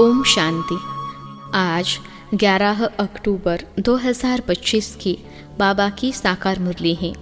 ओम शांति। आज 11 अक्टूबर 2025 की बाबा की साकार मुरली है।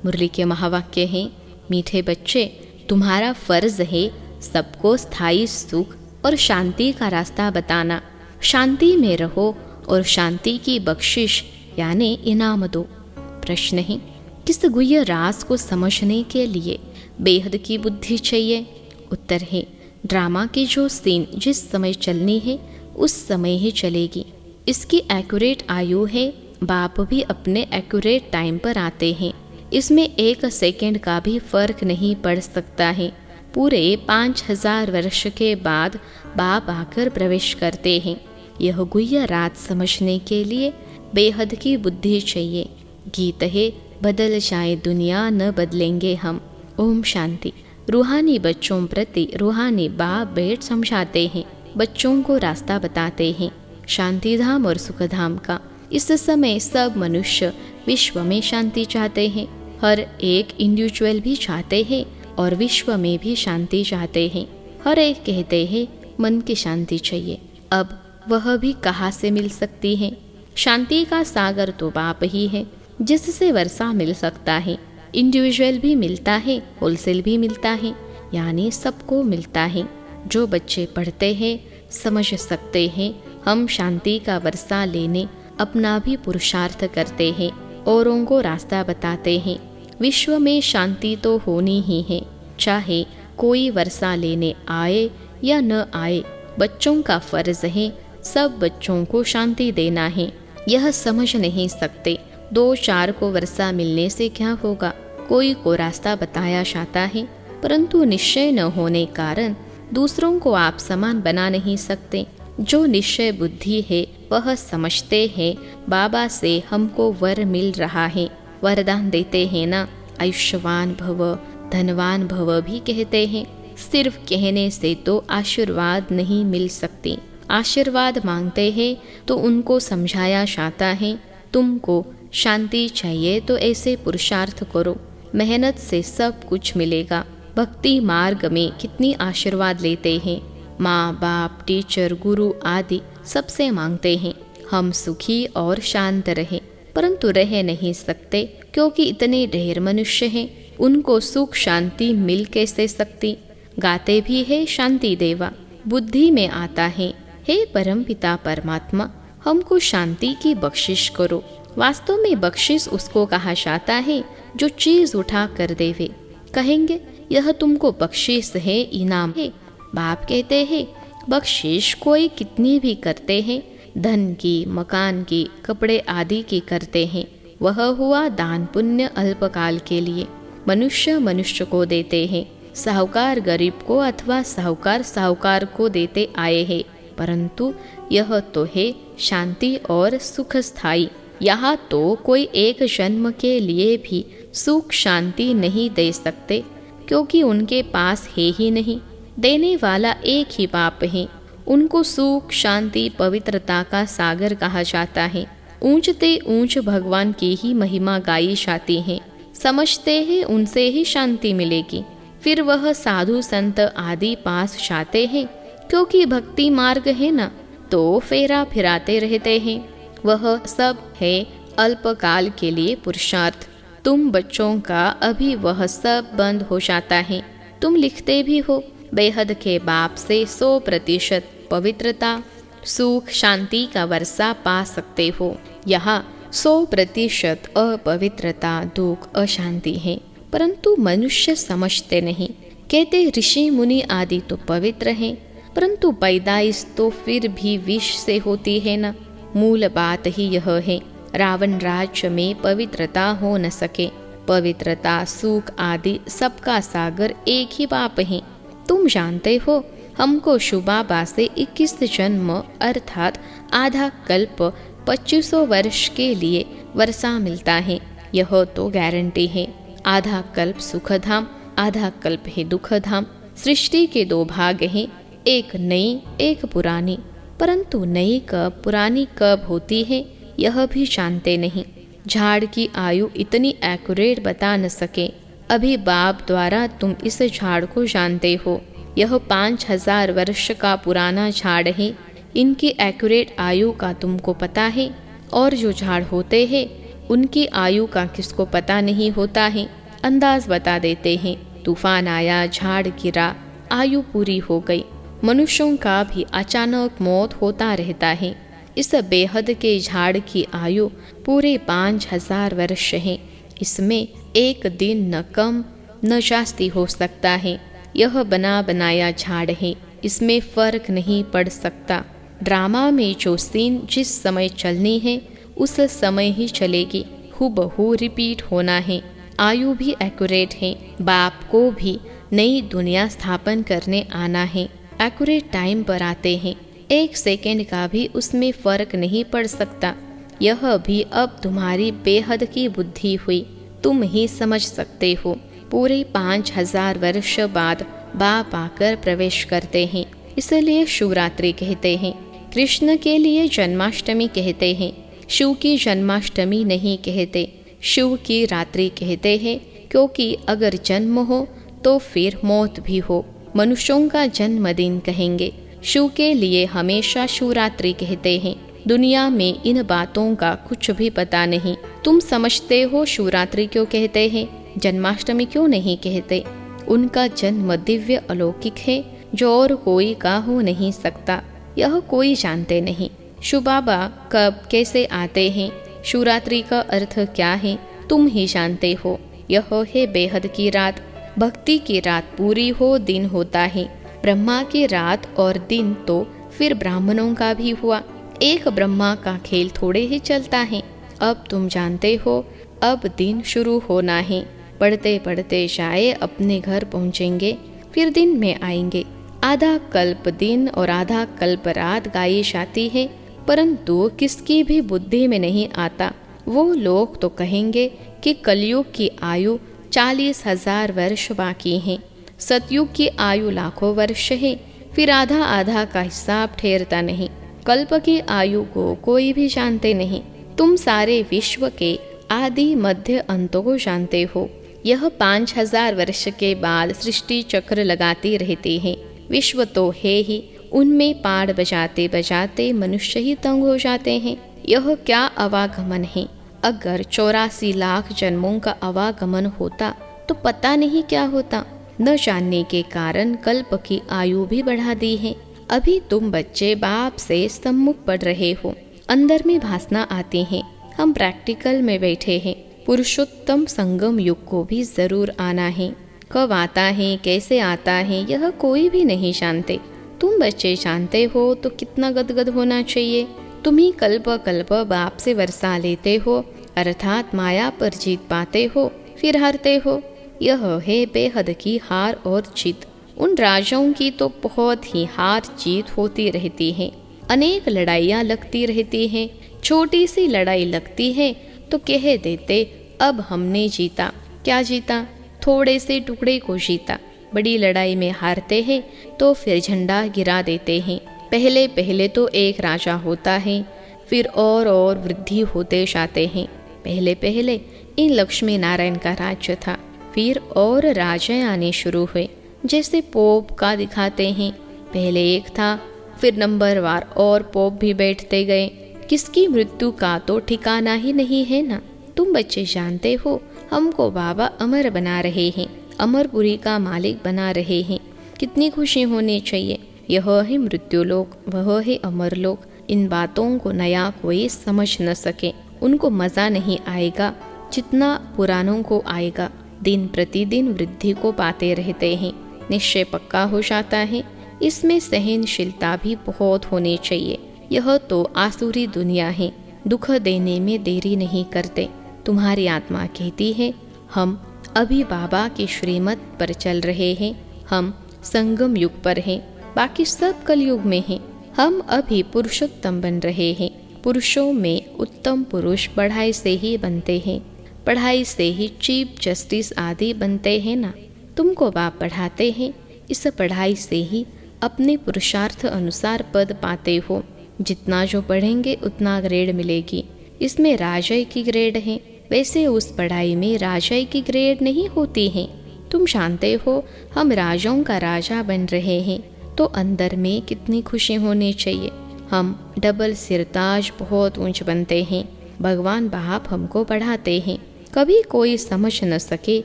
मुरली के महावाक्य हैं, मीठे बच्चे, तुम्हारा फर्ज है सबको स्थायी सुख और शांति का रास्ता बताना। शांति में रहो और शांति की बख्शिश यानी इनाम दो। प्रश्न है, किस गुह्य राज को समझने के लिए बेहद की बुद्धि चाहिए? उत्तर है, ड्रामा की जो सीन जिस समय चलनी है उस समय ही चलेगी। इसकी एक्यूरेट आयु है, बाप भी अपने एक्यूरेट टाइम पर आते हैं। इसमें 1 सेकंड का भी फर्क नहीं पड़ सकता है। पूरे 5000 वर्ष के बाद बाप आकर प्रवेश करते हैं। यह गुह्य राज समझने के लिए बेहद की बुद्धि चाहिए। गीत है, बदल जाए दुनिया न बदलेंगे हम। ओम शांति। रूहानी बच्चों प्रति रूहानी बाप बैठ समझाते हैं, बच्चों को रास्ता बताते हैं शांति धाम और सुख धाम का। इस समय सब मनुष्य विश्व में शांति चाहते हैं। हर एक इंडिविजुअल भी चाहते हैं और विश्व में भी शांति चाहते हैं। हर एक कहते हैं मन की शांति चाहिए। अब वह भी कहाँ से मिल सकती है? शांति का सागर तो बाप ही है, जिससे वर्षा मिल सकता है। इंडिविजुअल भी मिलता है, होलसेल भी मिलता है, यानी सबको मिलता है। जो बच्चे पढ़ते हैं समझ सकते हैं हम शांति का वर्षा लेने अपना भी पुरुषार्थ करते हैं, औरों को रास्ता बताते हैं। विश्व में शांति तो होनी ही है, चाहे कोई वर्षा लेने आए या न आए। बच्चों का फर्ज है सब बच्चों को शांति देना है। यह समझ नहीं सकते 2-4 को वर्षा मिलने से क्या होगा। कोई को रास्ता बताया जाता है, परंतु निश्चय न होने कारण दूसरों को आप समान बना नहीं सकते। जो निश्चय बुद्धि है वह समझते हैं बाबा से हमको वर मिल रहा है। वरदान देते हैं ना, आयुष्मान भव, धनवान भव भी कहते हैं। सिर्फ कहने से तो आशीर्वाद नहीं मिल सकती। आशीर्वाद मांगते हैं तो उनको समझाया जाता है, तुमको शांति चाहिए तो ऐसे पुरुषार्थ करो, मेहनत से सब कुछ मिलेगा। भक्ति मार्ग में कितनी आशीर्वाद लेते हैं। माँ बाप, टीचर, गुरु आदि सबसे मांगते हैं हम सुखी और शांत रहे, परंतु रह नहीं सकते क्योंकि इतने ढेर मनुष्य हैं। उनको सुख शांति मिल कैसे सकती? गाते भी है शांति देवा, बुद्धि में आता है, हे परमपिता परमात्मा हमको शांति की बख्शिश करो। वास्तव में बख्शिश उसको कहा जाता है जो चीज उठा कर देवे। कहेंगे यह तुमको बख्शिश है, इनाम है। बाप कहते हैं बख्शिश कोई कितनी भी करते हैं, धन की, मकान की, कपड़े आदि की करते हैं, वह हुआ दान पुण्य अल्पकाल के लिए। मनुष्य मनुष्य को देते हैं, साहूकार गरीब को अथवा साहूकार साहूकार को देते आए हैं, परंतु यह तो है शांति और सुख स्थायी। यहाँ तो कोई एक जन्म के लिए भी सुख शांति नहीं दे सकते, क्योंकि उनके पास है ही नहीं। देने वाला एक ही बाप है। उनको सुख शांति पवित्रता का सागर कहा जाता है। ऊंचते ऊंच भगवान की ही महिमा गाई जाती है। समझते हैं उनसे ही शांति मिलेगी। फिर वह साधु संत आदि पास जाते हैं, क्योंकि भक्ति मार्ग है ना, तो फेरा फिराते रहते हैं। वह सब है अल्पकाल के लिए पुरुषार्थ। तुम बच्चों का अभी वह सब बंद हो जाता है। तुम लिखते भी हो बेहद के बाप से 100% पवित्रता सुख शांति का वर्षा पा सकते हो। यहाँ 100% अपवित्रता दुख अशांति है, परंतु मनुष्य समझते नहीं। कहते ऋषि मुनि आदि तो पवित्र हैं, परंतु पैदाइश तो फिर भी विष से होती है ना। मूल बात ही यह है, रावण राज्य में पवित्रता हो न सके। पवित्रता सुख आदि सबका सागर एक ही बाप है। तुम जानते हो हमको शुबाबा से 21 जन्म अर्थात आधा कल्प 2500 वर्ष के लिए वर्षा मिलता है। यह तो गारंटी है। आधा कल्प सुख धाम, आधा कल्प है दुख धाम। सृष्टि के 2 भाग हैं, एक नई एक पुरानी, परंतु नई कब पुरानी कब होती है यह भी जानते नहीं। झाड़ की आयु इतनी एक्यूरेट बता न सके। अभी बाप द्वारा तुम इस झाड़ को जानते हो। यह 5000 वर्ष का पुराना झाड़ है। इनकी एक्यूरेट आयु का तुमको पता है, और जो झाड़ होते हैं उनकी आयु का किसको पता नहीं होता है। अंदाज बता देते हैं। तूफान आया, झाड़ गिरा, आयु पूरी हो गई। मनुष्यों का भी अचानक मौत होता रहता है। इस बेहद के झाड़ की आयु पूरे 5000 वर्ष है। इसमें एक दिन न कम न जास्ती हो सकता है। यह बना बनाया झाड़ है, इसमें फर्क नहीं पड़ सकता। ड्रामा में जो सीन जिस समय चलनी है उस समय ही चलेगी, हूबहू रिपीट होना है। आयु भी एक्यूरेट है। बाप को भी नई दुनिया स्थापन करने आना है, एक्यूरेट टाइम पर आते हैं। 1 सेकेंड का भी उसमें फर्क नहीं पड़ सकता। यह भी अब तुम्हारी बेहद की बुद्धि हुई, तुम ही समझ सकते हो। पूरे 5000 वर्ष बाद बाप आकर प्रवेश करते हैं, इसलिए शिवरात्रि कहते हैं। कृष्ण के लिए जन्माष्टमी कहते हैं, शिव की जन्माष्टमी नहीं कहते, शिव की रात्रि कहते हैं। क्योंकि अगर जन्म हो तो फिर मौत भी हो। मनुष्यों का जन्मदिन कहेंगे, शिव के लिए हमेशा शिवरात्रि कहते हैं। दुनिया में इन बातों का कुछ भी पता नहीं। तुम समझते हो शिवरात्रि क्यों कहते हैं, जन्माष्टमी क्यों नहीं कहते। उनका जन्म दिव्य अलौकिक है, जो और कोई का हो नहीं सकता। यह कोई जानते नहीं। शिव बाबा कब कैसे आते हैं, शिवरात्रि का अर्थ क्या है, तुम ही जानते हो। यह है बेहद की रात। भक्ति की रात पूरी हो दिन होता है। ब्रह्मा की रात और दिन तो फिर ब्राह्मणों का भी हुआ। एक ब्रह्मा का खेल थोड़े ही चलता है। अब तुम जानते हो, अब दिन शुरू होना है। पढ़ते पढ़ते शायद अपने घर पहुँचेंगे, फिर दिन में आएंगे। आधा कल्प दिन और आधा कल्प रात गाई जाती है, परंतु किसकी भी बुद्धि में नहीं आता। वो लोग तो कहेंगे कि कलयुग की आयु 40,000 वर्ष बाकी है, सतयुग की आयु लाखों वर्ष है। फिर आधा आधा का हिसाब ठहरता नहीं। कल्प की आयु को कोई भी जानते नहीं। तुम सारे विश्व के आदि मध्य अंतों को जानते हो। यह 5000 वर्ष के बाद सृष्टि चक्र लगाती रहती है। विश्व तो है ही, उनमें पाड़ बजाते बजाते मनुष्य ही तंग हो जाते हैं। यह क्या आवागमन है। अगर 84 लाख जन्मों का आवागमन होता तो पता नहीं क्या होता। न जानने के कारण कल्प की आयु भी बढ़ा दी है। अभी तुम बच्चे बाप से सम्मुख पढ़ रहे हो, अंदर में भासना आती हैं। हम प्रैक्टिकल में बैठे हैं। पुरुषोत्तम संगम युग को भी जरूर आना है। कब आता है, कैसे आता है, यह कोई भी नहीं जानते। तुम बच्चे जानते हो तो कितना गदगद होना चाहिए। तुम ही कल्प कल्प बाप से वर्षा लेते हो, अर्थात माया पर जीत पाते हो, फिर हारते हो। यह है बेहद की हार और जीत। उन राजाओं की तो बहुत ही हार जीत होती रहती है। अनेक लड़ाइयाँ लगती रहती हैं। छोटी सी लड़ाई लगती है तो कह देते अब हमने जीता। क्या जीता? थोड़े से टुकड़े को जीता। बड़ी लड़ाई में हारते हैं तो फिर झंडा गिरा देते हैं। पहले पहले तो एक राजा होता है, फिर और वृद्धि होते जाते हैं। पहले पहले इन लक्ष्मी नारायण का राज्य था, फिर और राजा आने शुरू हुए, जैसे पोप का दिखाते हैं। पहले एक था, फिर नंबरवार और पोप भी बैठते गए। किसकी मृत्यु का तो ठिकाना ही नहीं है ना। तुम बच्चे जानते हो, हमको बाबा अमर बना रहे हैं, अमरपुरी का मालिक बना रहे हैं। कितनी खुशी होनी चाहिए। यह है मृत्युलोक, वह है अमरलोक। इन बातों को नया कोई समझ न सके, उनको मजा नहीं आएगा जितना पुरानों को आएगा। दिन प्रतिदिन वृद्धि को पाते रहते हैं। निश्चय पक्का हो जाता है। इसमें सहनशीलता भी बहुत होनी चाहिए। यह तो आसुरी दुनिया है, दुख देने में देरी नहीं करते। तुम्हारी आत्मा कहती है हम अभी बाबा के श्रीमत पर चल रहे हैं। हम संगम युग पर हैं, बाकी सब कलयुग में हैं। हम अभी पुरुषोत्तम बन रहे हैं। पुरुषों में उत्तम पुरुष पढ़ाई से ही बनते हैं, पढ़ाई से ही चीफ जस्टिस आदि बनते हैं ना। तुमको बाप पढ़ाते हैं, इस पढ़ाई से ही अपने पुरुषार्थ अनुसार पद पाते हो। जितना जो पढ़ेंगे उतना ग्रेड मिलेगी। इसमें राजय की ग्रेड है, वैसे उस पढ़ाई में राजय की ग्रेड नहीं होती है। तुम जानते हो हम राजाओं का राजा बन रहे हैं, तो अंदर में कितनी खुशी होनी चाहिए। हम डबल सिरताज बहुत ऊंच बनते हैं। भगवान बाप हमको पढ़ाते हैं। कभी कोई समझ न सके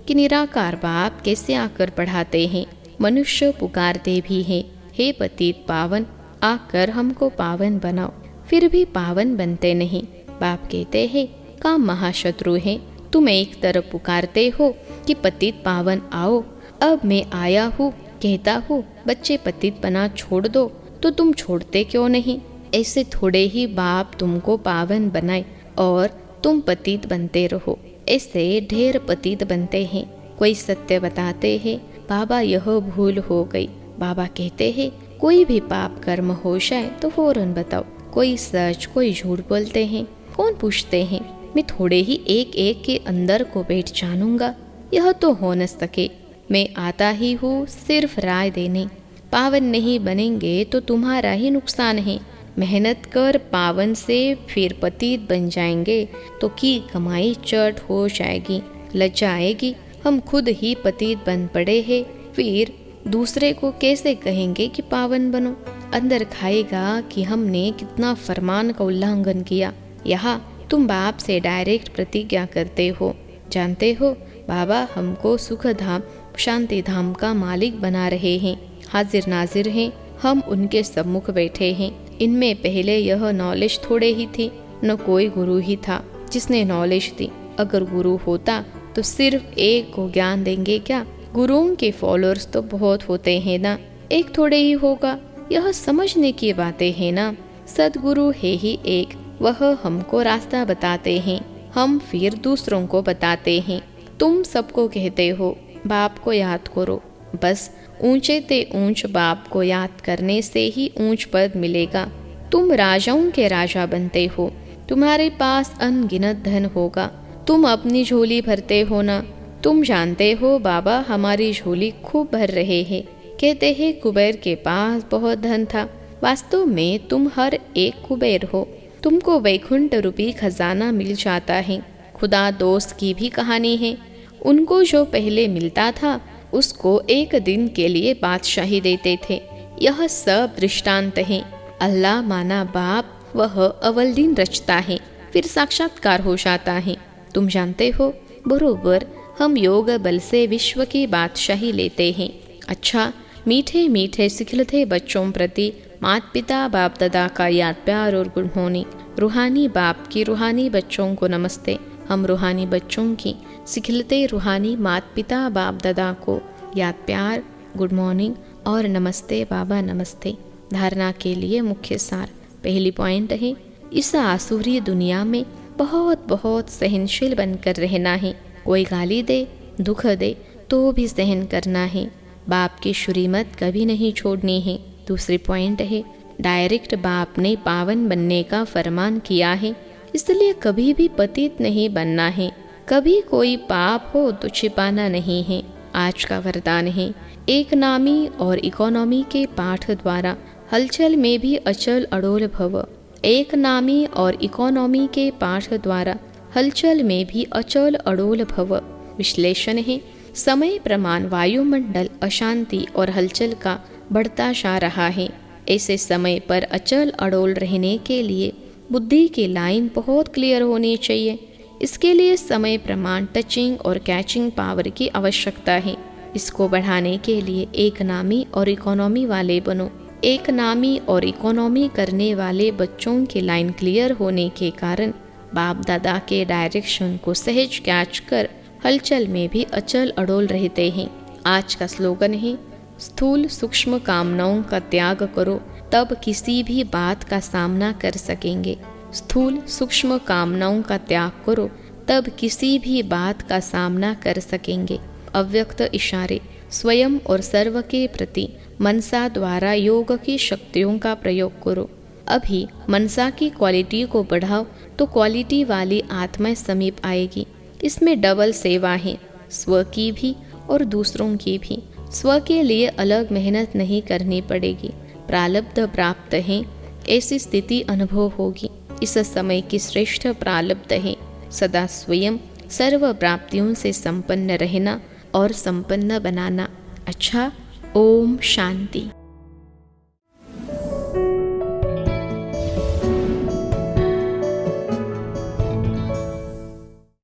कि निराकार बाप कैसे आकर पढ़ाते हैं। मनुष्य पुकारते भी हैं, हे पतित पावन, आकर हमको पावन बनाओ, फिर भी पावन बनते नहीं। बाप कहते हैं काम महाशत्रु है। तुम एक तरफ पुकारते हो कि पतित पावन आओ, अब मैं आया हूँ कहता हूँ बच्चे पतित पना छोड़ दो, तो तुम छोड़ते क्यों नहीं। ऐसे थोड़े ही बाप तुमको पावन बनाए और तुम पतित बनते रहो। ऐसे ढेर पतित बनते हैं। कोई सत्य बताते हैं, बाबा यह भूल हो गई। बाबा कहते हैं कोई भी पाप कर्म हो जाए तो फौरन बताओ। कोई सच कोई झूठ बोलते हैं, कौन पूछते हैं। मैं थोड़े ही एक एक के अंदर को बैठ जानूंगा, यह तो हो न सके। मैं आता ही हूँ सिर्फ राय देने। पावन नहीं बनेंगे तो तुम्हारा ही नुकसान है। मेहनत कर पावन से फिर पतित बन जाएंगे तो की कमाई चट हो जाएगी, लज्जा आएगी। हम खुद ही पतित बन पड़े हैं, फिर दूसरे को कैसे कहेंगे कि पावन बनो। अंदर खाएगा कि हमने कितना फरमान का उल्लंघन किया। यहाँ तुम बाप से डायरेक्ट प्रतिज्ञा करते हो। जानते हो बाबा हमको सुख धाम शांति धाम का मालिक बना रहे हैं। हाजिर नाजिर हैं, हम उनके सम्मुख बैठे हैं। इनमें पहले यह नॉलेज थोड़े ही थी, न कोई गुरु ही था जिसने नॉलेज दी। अगर गुरु होता तो सिर्फ एक को ज्ञान देंगे क्या। गुरुओं के फॉलोअर्स तो बहुत होते हैं ना, एक थोड़े ही होगा। यह समझने की बातें हैं ना। सदगुरु है ही एक, वह हमको रास्ता बताते हैं, हम फिर दूसरों को बताते हैं। तुम सबको कहते हो बाप को याद करो, बस ऊंचे ते ऊंच बाप को याद करने से ही ऊंच पद मिलेगा। तुम राजाओं के राजा बनते हो, तुम्हारे पास अनगिनत धन होगा। तुम अपनी झोली भरते हो ना। तुम जानते हो बाबा हमारी झोली खूब भर रहे हैं। कहते हैं कुबेर के पास बहुत धन था, वास्तव में तुम हर एक कुबेर हो। तुमको वैकुंठ रूपी खजाना मिल जाता है। खुदा दोस्त की भी कहानी है। उनको जो पहले मिलता था उसको एक दिन के लिए बादशाही देते थे। यह सब दृष्टांत है। अल्लाह माना बाप वह अव्वल दिन रचता है, फिर साक्षात्कार हो जाता है। तुम जानते हो बरोबर हम योग बल से विश्व की बादशाही लेते हैं। अच्छा, मीठे मीठे सिखलते बच्चों प्रति माता पिता बाप दादा का याद प्यार और गुड मॉर्निंग। रूहानी बाप की रूहानी बच्चों को नमस्ते। हम रूहानी बच्चों की सिखलते रूहानी माता पिता बाप दादा को याद प्यार, गुड मॉर्निंग और नमस्ते बाबा नमस्ते। धारणा के लिए मुख्य सार। पहली पॉइंट है, इस आसुरी दुनिया में बहुत बहुत सहनशील बनकर रहना है। कोई गाली दे दुख दे तो भी सहन करना है। बाप की श्रीमत कभी नहीं छोड़नी है। दूसरी पॉइंट है, डायरेक्ट बाप ने पावन बनने का फरमान किया है, इसलिए कभी भी पतित नहीं बनना है। कभी कोई पाप हो तो छिपाना नहीं है। आज का वरदान है, एक नामी और इकोनॉमी के पाठ द्वारा हलचल में भी अचल अडोल भव। एक नामी और इकोनॉमी के पाठ द्वारा हलचल में भी अचल अडोल भव। विश्लेषण है, समय प्रमाण वायुमंडल अशांति और हलचल का बढ़ता जा रहा है। ऐसे समय पर अचल अडोल रहने के लिए बुद्धि की लाइन बहुत क्लियर होनी चाहिए। इसके लिए समय प्रमाण टचिंग और कैचिंग पावर की आवश्यकता है। इसको बढ़ाने के लिए एक नामी और इकोनॉमी वाले बनो। एक नामी और इकोनॉमी करने वाले बच्चों की लाइन क्लियर होने के कारण बाप दादा के डायरेक्शन को सहज कैच कर हलचल में भी अचल अडोल रहते हैं। आज का स्लोगन है, स्थूल सूक्ष्म कामनाओं का त्याग करो, तब किसी भी बात का सामना कर सकेंगे। स्थूल सूक्ष्म कामनाओं का त्याग करो, तब किसी भी बात का सामना कर सकेंगे। अव्यक्त इशारे, स्वयं और सर्व के प्रति मनसा द्वारा योग की शक्तियों का प्रयोग करो। अभी मनसा की क्वालिटी को बढ़ाओ तो क्वालिटी वाली आत्मा समीप आएगी। इसमें डबल सेवा है, स्व की भी और दूसरों की भी। स्व के लिए अलग मेहनत नहीं करनी पड़ेगी। प्रारब्ध प्राप्त है, ऐसी स्थिति अनुभव होगी। इस समय की श्रेष्ठ प्रारब्ध है, सदा स्वयं सर्व प्राप्तियों से संपन्न रहना, और संपन्न बनाना। अच्छा, ओम शांति।